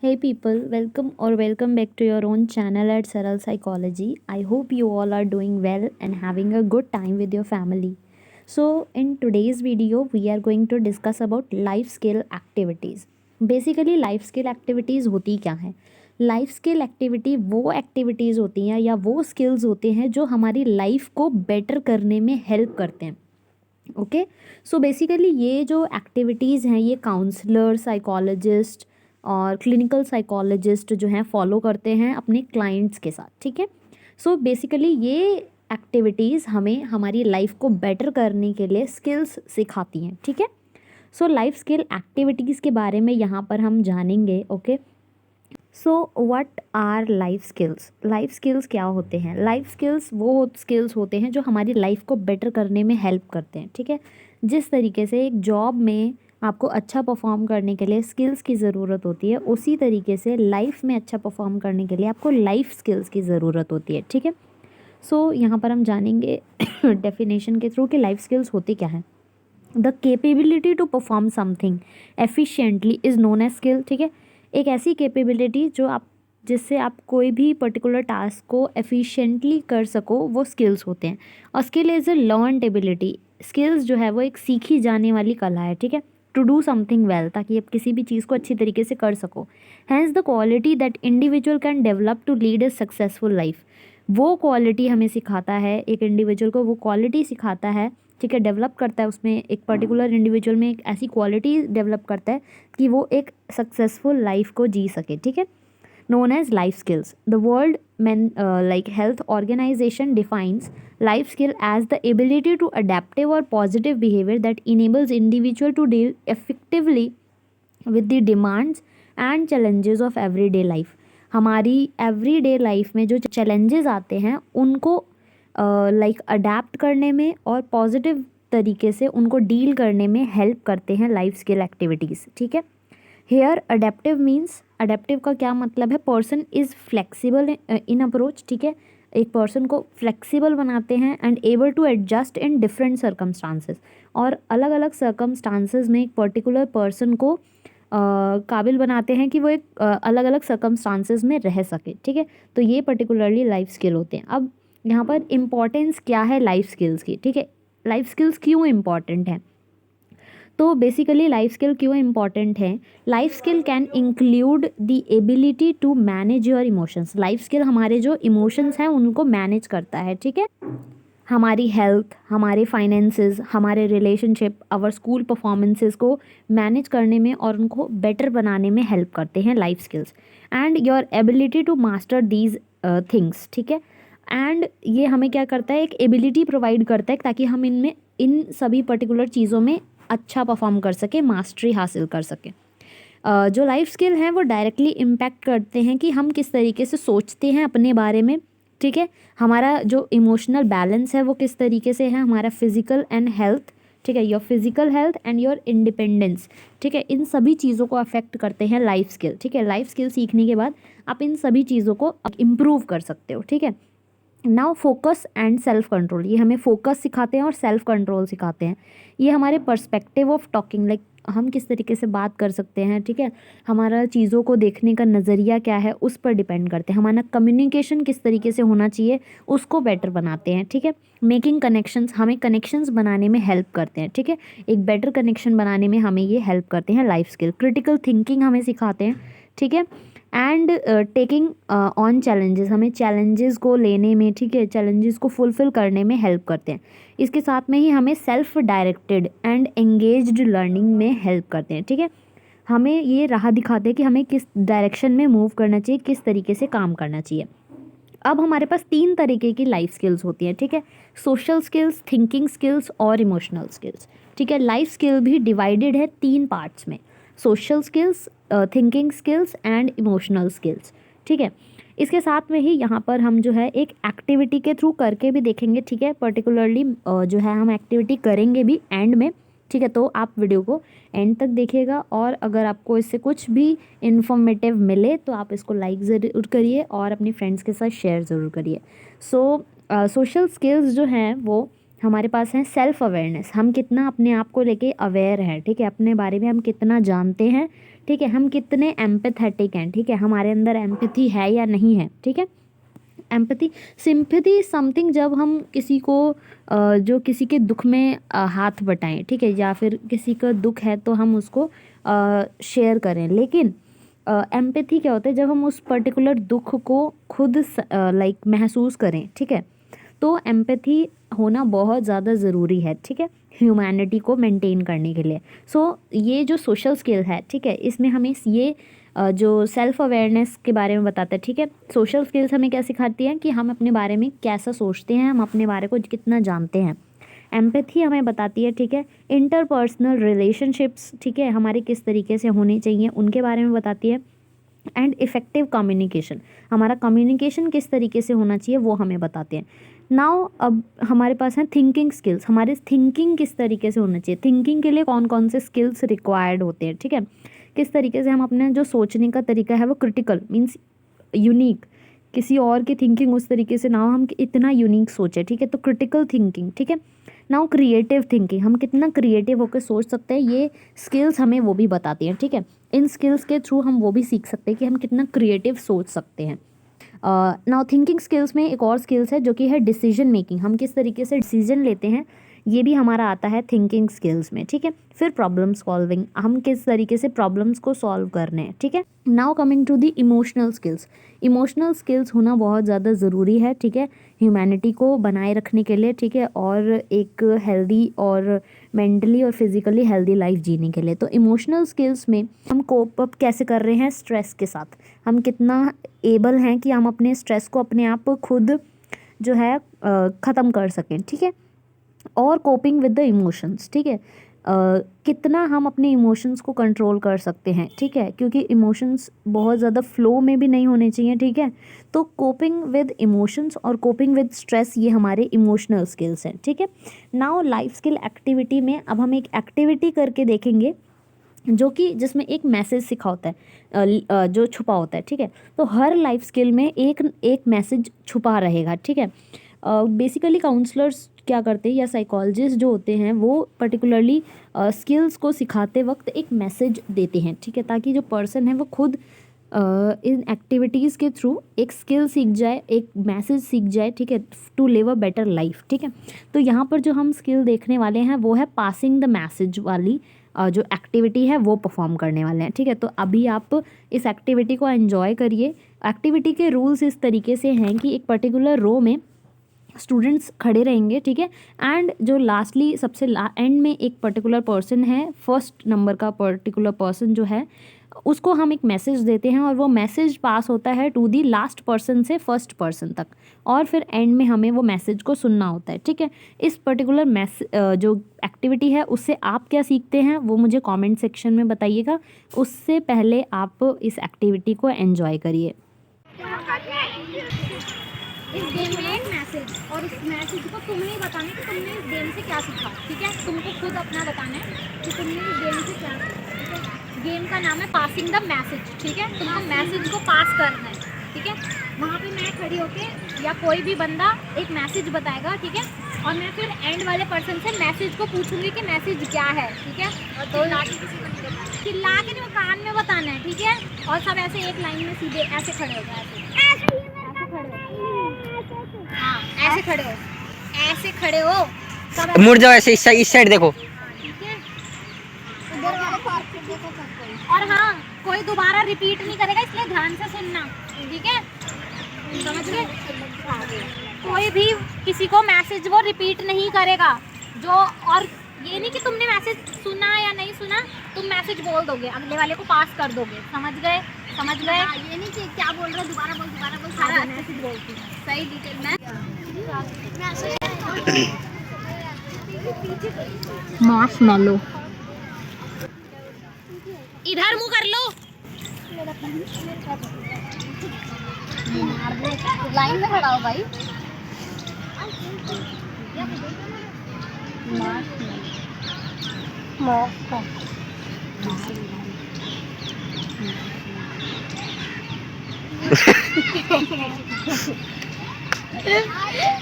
Hey people, welcome back to your own channel at Saral Psychology. I hope you all are doing well and having a good time with your family. So, in today's video, we are going to discuss about life skill activities. Basically life skill activities होती क्या हैं? Life skill activity वो activities होती हैं या वो skills होते हैं जो हमारी लाइफ को बेटर करने में हेल्प करते हैं. ओके, सो बेसिकली ये जो एक्टिविटीज़ हैं ये काउंसलर, साइकोलॉजिस्ट और क्लिनिकल साइकोलॉजिस्ट जो हैं फॉलो करते हैं अपने क्लाइंट्स के साथ. ठीक है, सो बेसिकली ये एक्टिविटीज़ हमें हमारी लाइफ को बेटर करने के लिए स्किल्स सिखाती हैं. ठीक है, सो लाइफ स्किल एक्टिविटीज़ के बारे में यहाँ पर हम जानेंगे. Okay, so what our life skills? Life skills क्या होते हैं? लाइफ स्किल्स वो स्किल्स होते हैं जो हमारी लाइफ को बेटर करने में हेल्प करते हैं. ठीक है, जिस तरीके से एक जॉब में आपको अच्छा परफॉर्म करने के लिए स्किल्स की ज़रूरत होती है, उसी तरीके से लाइफ में अच्छा परफॉर्म करने के लिए आपको लाइफ स्किल्स की ज़रूरत होती है. ठीक है, सो यहाँ पर हम जानेंगे डेफिनेशन के थ्रू कि लाइफ स्किल्स होते क्या हैं. The capability to perform something efficiently is known as skill. ठीक है, एक ऐसी कैपेबिलिटी जो आप जिससे आप कोई भी पर्टिकुलर टास्क को एफिशिएंटली कर सको, वो स्किल्स होते हैं. और skill is a learned ability. Skills जो है वो एक सीखी जाने वाली कला है. ठीक है, टू डू समथिंग वेल, ताकि आप किसी भी चीज़ को अच्छी तरीके से कर सको. Hence the quality that individual can develop to lead a successful life. वो क्वालिटी हमें सिखाता है, एक इंडिविजुअल को वो क्वालिटी सिखाता है. ठीक है, डेवलप करता है उसमें, एक पर्टिकुलर इंडिविजुअल में एक ऐसी क्वालिटी डेवलप करता है कि वो एक सक्सेसफुल लाइफ को जी सके. ठीक है, known as life skills. The World Health Organization defines life skill as the ability to adaptive or positive behavior that enables individual to deal effectively with the demands and challenges of everyday life. हमारी everyday life में जो challenges आते हैं उनको adapt करने में और positive तरीके से उनको डील करने में हेल्प करते हैं लाइफ स्किल एक्टिविटीज़. ठीक है, हेयर अडेप्टिव मीन्स, अडेप्टिव का क्या मतलब है? Person is flexible in approach. ठीक है, एक पर्सन को फ्लेक्सिबल बनाते हैं and able to adjust in different circumstances. और अलग अलग सर्कमस्टांसेस में एक पर्टिकुलर पर्सन को काबिल बनाते हैं कि वो एक अलग अलग सर्कमस्टांसेस में रह सके. ठीक है, तो ये पर्टिकुलरली लाइफ स्किल होते हैं. अब यहाँ पर इम्पॉर्टेंस क्या है लाइफ स्किल्स की? ठीक है, लाइफ स्किल्स क्यों इम्पॉर्टेंट हैं? तो बेसिकली लाइफ स्किल क्यों इम्पॉर्टेंट है? Life skill can include the ability to manage your emotions. Life skill हमारे जो इमोशंस हैं उनको मैनेज करता है. ठीक है, हमारी हेल्थ, हमारे फाइनेंसेस, हमारे रिलेशनशिप, आवर स्कूल परफॉर्मेंसेस को मैनेज करने में और उनको बेटर बनाने में हेल्प करते हैं life skills. And your ability to master these things. ठीक है, एंड ये हमें क्या करता है? एक एबिलिटी प्रोवाइड करता है ताकि हम इनमें इन सभी पर्टिकुलर चीज़ों में अच्छा परफॉर्म कर सके, मास्टरी हासिल कर सके. जो लाइफ स्किल हैं वो डायरेक्टली इम्पैक्ट करते हैं कि हम किस तरीके से सोचते हैं अपने बारे में. ठीक है, हमारा जो इमोशनल बैलेंस है वो किस तरीके से है, हमारा फिजिकल एंड हेल्थ. ठीक है, your physical health and your independence. ठीक है, इन सभी चीज़ों को अफेक्ट करते हैं लाइफ स्किल. ठीक है, लाइफ स्किल सीखने के बाद आप इन सभी चीज़ों को इम्प्रूव कर सकते हो. ठीक है, now focus and self control. ये हमें फोकस सिखाते हैं और सेल्फ कंट्रोल सिखाते हैं. ये हमारे पर्सपेक्टिव ऑफ टॉकिंग, लाइक हम किस तरीके से बात कर सकते हैं. ठीक है, हमारा चीज़ों को देखने का नज़रिया क्या है उस पर डिपेंड करते हैं. हमारा कम्युनिकेशन किस तरीके से होना चाहिए उसको बेटर बनाते हैं. ठीक है, मेकिंग कनेक्शंस, हमें कनेक्शंस बनाने में हेल्प करते हैं. ठीक है, एक बेटर कनेक्शन बनाने में हमें ये हेल्प करते हैं लाइफ स्किल. क्रिटिकल थिंकिंग हमें सिखाते हैं. ठीक है, एंड टेकिंग ऑन चैलेंजेस, हमें चैलेंजेस को लेने में, ठीक है, चैलेंजेस को फुलफ़िल करने में हेल्प करते हैं. इसके साथ में ही हमें self directed and engaged learning में हेल्प करते हैं. ठीक है, हमें ये राह दिखाते हैं कि हमें किस डायरेक्शन में मूव करना चाहिए, किस तरीके से काम करना चाहिए. अब हमारे पास 3 तरीके की लाइफ स्किल्स होती हैं. ठीक है, सोशल स्किल्स, थिंकिंग स्किल्स और इमोशनल स्किल्स. ठीक है, लाइफ स्किल भी डिवाइडेड है 3 पार्ट्स में: social skills, thinking skills and emotional skills. ठीक है, इसके साथ में ही यहाँ पर हम जो है एक एक्टिविटी के थ्रू करके भी देखेंगे. ठीक है, पर्टिकुलरली जो है हम एक्टिविटी करेंगे भी एंड में. ठीक है, तो आप वीडियो को एंड तक देखिएगा और अगर आपको इससे कुछ भी इन्फॉर्मेटिव मिले तो आप इसको लाइक ज़रूर करिए और अपनी फ्रेंड्स के साथ शेयर ज़रूर करिए. सो सोशल स्किल्स जो हैं वो हमारे पास हैं सेल्फ अवेयरनेस. हम कितना अपने आप को लेके अवेयर हैं. ठीक है, अपने बारे में हम कितना जानते हैं. ठीक है, हम कितने एम्पैथेटिक हैं, ठीक है, हमारे अंदर एम्पैथी है या नहीं है, ठीक है। एम्पैथी, सिंपैथी समथिंग जब हम किसी को जो किसी के दुख में हाथ बटाएं, ठीक है, या फिर किसी का दुख है तो हम उसको शेयर करें। लेकिन एम्पैथी क्या होता है, जब हम उस पर्टिकुलर दुख को खुद लाइक महसूस करें, ठीक है। तो एम्पैथी होना बहुत ज़्यादा ज़रूरी है, ठीक है, ह्यूमैनिटी को मेंटेन करने के लिए। सो ये जो सोशल स्किल है, ठीक है, इसमें हमें ये जो सेल्फ अवेयरनेस के बारे में बताता है, ठीक है। सोशल स्किल्स हमें क्या सिखाती हैं कि हम अपने बारे में कैसा सोचते हैं, हम अपने बारे को कितना जानते हैं। एम्पैथी हमें बताती है, ठीक है, इंटरपर्सनल रिलेशनशिप्स, ठीक है, हमारे किस तरीके से होने चाहिए उनके बारे में बताती है। एंड इफ़ेक्टिव कम्युनिकेशन, हमारा कम्युनिकेशन किस तरीके से होना चाहिए वो हमें बताते हैं। नाउ अब हमारे पास है थिंकिंग स्किल्स, हमारे थिंकिंग किस तरीके से होना चाहिए, थिंकिंग के लिए कौन कौन से स्किल्स रिक्वायर्ड होते हैं, ठीक है। किस तरीके से हम अपने जो सोचने का तरीका है वो क्रिटिकल मीन्स यूनिक, किसी और की थिंकिंग उस तरीके से ना हो, हम इतना यूनिक सोचें, ठीक है, तो क्रिटिकल थिंकिंग, ठीक है। नाउ क्रिएटिव थिंकिंग, हम कितना क्रिएटिव होकर सोच सकते हैं, ये स्किल्स हमें वो भी बताती हैं, ठीक है। इन स्किल्स के थ्रू हम वो भी सीख सकते हैं कि हम कितना क्रिएटिव सोच सकते हैं। नाउ थिंकिंग स्किल्स में एक और स्किल्स है जो कि है डिसीजन मेकिंग, हम किस तरीके से डिसीजन लेते हैं, ये भी हमारा आता है थिंकिंग स्किल्स में, ठीक है। फिर प्रॉब्लम सॉल्विंग, हम किस तरीके से प्रॉब्लम्स को सॉल्व करने हैं, ठीक है। Now coming to the emotional skills, emotional skills होना बहुत ज़्यादा ज़रूरी है, ठीक है, ह्यूमैनिटी को बनाए रखने के लिए, ठीक है, और एक हेल्दी और मेंटली और फिजिकली हेल्दी लाइफ जीने के लिए। तो इमोशनल स्किल्स में हम कोप अप कैसे कर रहे हैं स्ट्रेस के साथ, हम कितना एबल हैं कि हम अपने स्ट्रेस को अपने आप खुद जो है ख़त्म कर सकें, ठीक है। और कोपिंग विद द इमोशंस, ठीक है, कितना हम अपने इमोशंस को कंट्रोल कर सकते हैं, ठीक है, क्योंकि इमोशंस बहुत ज़्यादा फ्लो में भी नहीं होने चाहिए, ठीक है। तो कोपिंग विद इमोशंस और कोपिंग विद स्ट्रेस ये हमारे इमोशनल स्किल्स हैं, ठीक है। नाउ लाइफ स्किल एक्टिविटी में अब हम एक एक्टिविटी करके देखेंगे जो कि जिसमें एक मैसेज सिखा होता है, जो छुपा होता है, ठीक है। तो हर लाइफ स्किल में एक एक मैसेज छुपा रहेगा, ठीक है। बेसिकली काउंसलर्स क्या करते हैं या साइकोलॉजिस्ट जो होते हैं वो पर्टिकुलरली स्किल्स को सिखाते वक्त एक मैसेज देते हैं, ठीक है, ताकि जो पर्सन है वो खुद इन एक्टिविटीज़ के थ्रू एक स्किल सीख जाए, एक मैसेज सीख जाए, ठीक है, to live a better life, ठीक है। तो यहाँ पर जो हम स्किल देखने वाले हैं वो है पासिंग द मैसेज वाली जो एक्टिविटी है वो परफॉर्म करने वाले हैं, ठीक है। तो अभी आप इस एक्टिविटी को एंजॉय करिए। एक्टिविटी के रूल्स इस तरीके से हैं कि एक पर्टिकुलर रो में स्टूडेंट्स खड़े रहेंगे, ठीक है, एंड जो लास्टली सबसे एंड में एक पर्टिकुलर पर्सन है, फर्स्ट नंबर का पर्टिकुलर पर्सन जो है उसको हम एक मैसेज देते हैं और वो मैसेज पास होता है टू दी लास्ट पर्सन से फर्स्ट पर्सन तक, और फिर एंड में हमें वो मैसेज को सुनना होता है, ठीक है। इस पर्टिकुलर जो एक्टिविटी है उससे आप क्या सीखते हैं वो मुझे कमेंट सेक्शन में बताइएगा। उससे पहले आप इस एक्टिविटी को एंजॉय करिए। इस गेम में एक मैसेज, और उस मैसेज को तुम्हें ही बताना है कि तुमने इस गेम से क्या सीखा, ठीक है। तुमको खुद अपना बताना है कि तुमने इस गेम से क्या सीखा, ठीक है। गेम का नाम है पासिंग द मैसेज, ठीक है। तुमको मैसेज को पास करना है, ठीक है। वहाँ पे मैं खड़ी होके या कोई भी बंदा एक मैसेज बताएगा, ठीक है, और मैं फिर एंड वाले पर्सन से मैसेज को पूछूंगी कि मैसेज क्या है, ठीक है। तो चिल्ला के नहीं, वो कान में बताना है, ठीक है। और सब ऐसे एक लाइन में सीधे ऐसे खड़े हो जाए, हाँ ऐसे खड़े हो, ऐसे खड़े हो, सब मुड़ जाओ ऐसे, इस साइड देखो, ठीक है। और हाँ, कोई दोबारा रिपीट नहीं करेगा, इसलिए ध्यान से सुनना, ठीक है, समझ गए। कोई भी किसी को मैसेज वो रिपीट नहीं करेगा जो, और ये नहीं कि तुमने मैसेज सुना या नहीं सुना, तुम मैसेज बोल दोगे, अगले वाले को पास कर दोगे, समझ गए, समझ गए। ये नहीं कि क्या बोल रहे हो, दोबारा बोल, सारा मैसेज बोलती हूँ, सही डिटेल में मार्शमैलो, इधर मुंह कर लो, लाइन में खड़ा हो भाई।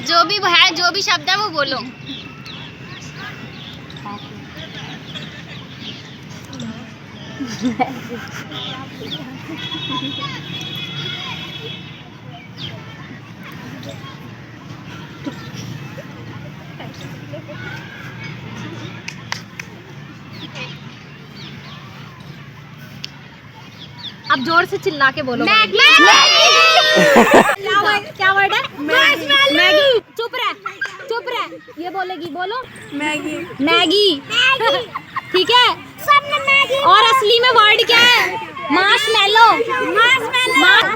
जो भी है, जो भी शब्द है वो बोलो। अब जोर से चिल्ला के बोलो। क्या वर्ड है? मैगी। चुप रह, ये बोलेगी, बोलो मैगी। ठीक है, और असली में वर्ड क्या है? मार्शमैलो।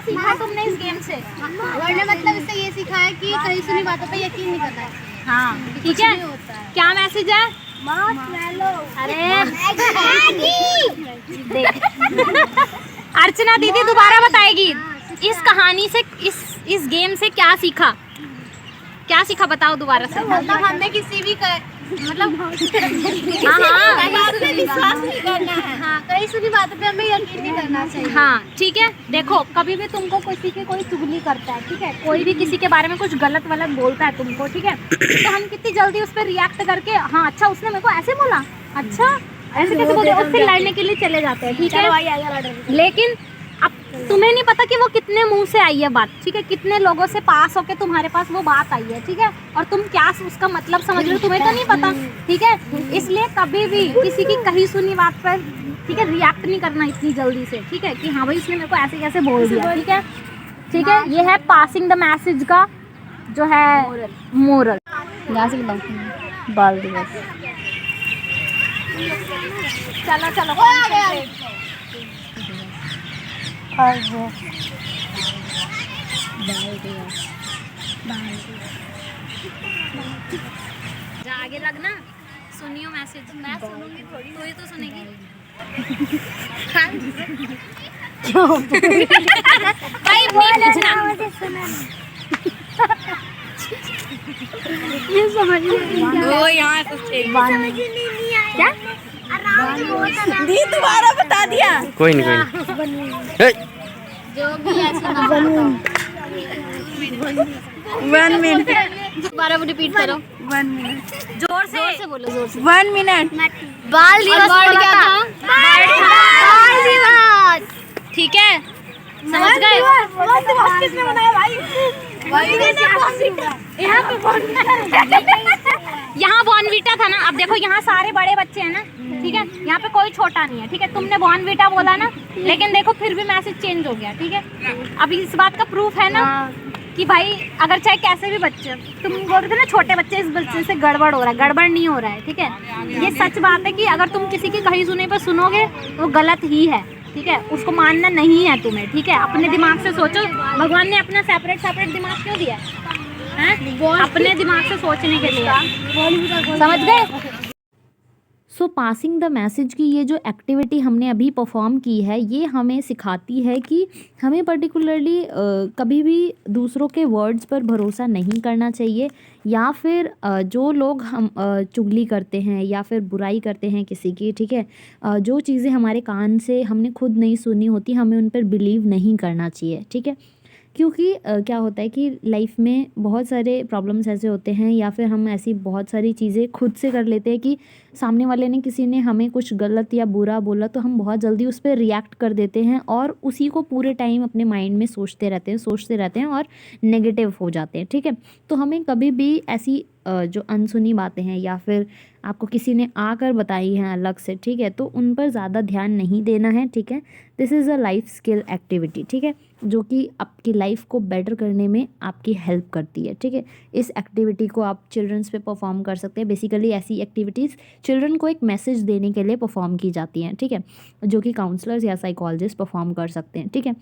सीखा तुमने इस गेम से? वर्ड ने मतलब इससे ये सीखा है कि कहीं सुनी बातों पे यकीन नहीं करना है। हाँ ठीक है, क्या मैसेज है? अरे अर्चना दीदी दोबारा बताएगी। इस कहानी से, इस गेम से क्या सीखा बताओ दोबारा से। मतलब हमें किसी भी मतलब हाँ बात पे विश्वास नहीं करना है। हाँ, कहीं सुनी बातों पे हमें यकीन नहीं करना चाहिए। हाँ ठीक है, देखो कभी भी तुमको किसी की कोई चुगली करता है, ठीक है, कोई भी किसी के बारे में कुछ गलत वलत बोलता है तुमको, ठीक है, तो हम कितनी जल्दी उस पर रिएक्ट करके, हाँ अच्छा उसने मेरे को ऐसे बोला, अच्छा ऐसे कैसे बोल दिया, उससे लड़ने के लिए चले जाते हैं, ठीक है। लेकिन अब तुम्हें नहीं पता कि वो कितने मुंह से आई है बात, ठीक है, कितने लोगों से पास होके तुम्हारे पास वो बात आई है, ठीक है, और तुम क्या उसका मतलब समझ रहे हो, तुम्हें तो नहीं पता, ठीक है। इसलिए कभी भी किसी की कही सुनी बात पर, ठीक है, रिएक्ट नहीं करना इतनी जल्दी से, ठीक है, कि हाँ भाई इसने मेरे को ऐसे कैसे बोल दिया, ठीक है, ठीक है। ये है पासिंग द मैसेज का जो है मोरल। यहाँ से बताओ बाल दिवस। चलो चलो आगे लगना, सुनियो मैसेज। मैं सुनूंगी थोड़ी, तो ही तो सुनेगी। भाई ये समझ वो यहाँ क्या दी दोबारा बता दिया। कोई नहीं जो भी ऐसा 1 मिनट दोबारा रिपीट करो। 1 मिनट जोर से बोलो, जोर से। 1 मिनट बाल दिवस वर्ड क्या था? बाल दिवस, ठीक है, समझ गए। किसने बनाया भाई? यहाँ बॉर्नवीटा था ना, अब देखो यहाँ सारे बड़े बच्चे हैं ना, ठीक है, यहाँ पे कोई छोटा नहीं है, ठीक है, तुमने बॉर्नवीटा बोला ना, लेकिन देखो फिर भी मैसेज चेंज हो गया, ठीक है। अब इस बात का प्रूफ है ना कि भाई अगर चाहे कैसे भी बच्चे, तुम बोल रहे थे ना छोटे बच्चे, इस बच्चे से गड़बड़ हो रहा है, गड़बड़ नहीं हो रहा है, ठीक है। ये सच बात है कि अगर तुम किसी की कही सुने पर सुनोगे तो वो गलत ही है, ठीक है, उसको मानना नहीं है तुम्हें, ठीक है। अपने दिमाग से सोचो, भगवान ने अपना सेपरेट दिमाग क्यों दिया है? अपने दिमाग से सोचने के लिए, समझ गए। सो पासिंग द मैसेज की ये जो एक्टिविटी हमने अभी परफॉर्म की है, ये हमें सिखाती है कि हमें पर्टिकुलरली कभी भी दूसरों के वर्ड्स पर भरोसा नहीं करना चाहिए, या फिर जो लोग हम चुगली करते हैं या फिर बुराई करते हैं किसी की, ठीक है, जो चीज़ें हमारे कान से हमने खुद नहीं सुनी होती, हमें उन पर बिलीव नहीं करना चाहिए, ठीक है। क्योंकि क्या होता है कि लाइफ में बहुत सारे प्रॉब्लम्स ऐसे होते हैं, या फिर हम ऐसी बहुत सारी चीज़ें खुद से कर लेते हैं कि सामने वाले ने, किसी ने हमें कुछ गलत या बुरा बोला तो हम बहुत जल्दी उस पर रिएक्ट कर देते हैं और उसी को पूरे टाइम अपने माइंड में सोचते रहते हैं और नेगेटिव हो जाते हैं, ठीक है। तो हमें कभी भी ऐसी जो अनसुनी बातें हैं या फिर आपको किसी ने आकर बताई हैं अलग से, ठीक है, तो उन पर ज़्यादा ध्यान नहीं देना है, ठीक है। This is a life skill activity, ठीक है, जो कि आपकी लाइफ को बेटर करने में आपकी हेल्प करती है, ठीक है। इस एक्टिविटी को आप चिल्ड्रंस पे परफॉर्म कर सकते हैं। बेसिकली ऐसी एक्टिविटीज़ चिल्ड्रन को एक मैसेज देने के लिए परफॉर्म की जाती हैं, ठीक है, जो कि काउंसलर्स या साइकोलॉजिस्ट परफॉर्म कर सकते हैं, ठीक है।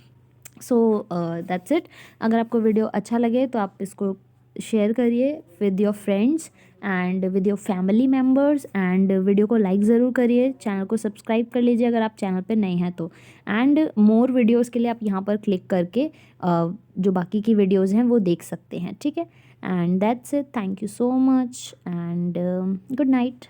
So that's it. अगर आपको वीडियो अच्छा लगे तो आप इसको शेयर करिए with your friends and with your family members, and video को लाइक ज़रूर करिए, चैनल को सब्सक्राइब कर लीजिए अगर आप चैनल पे नए हैं तो, एंड मोर वीडियोस के लिए आप यहाँ पर क्लिक करके जो बाकी की वीडियोस हैं वो देख सकते हैं, ठीक है। And that's it, thank you so much and good night.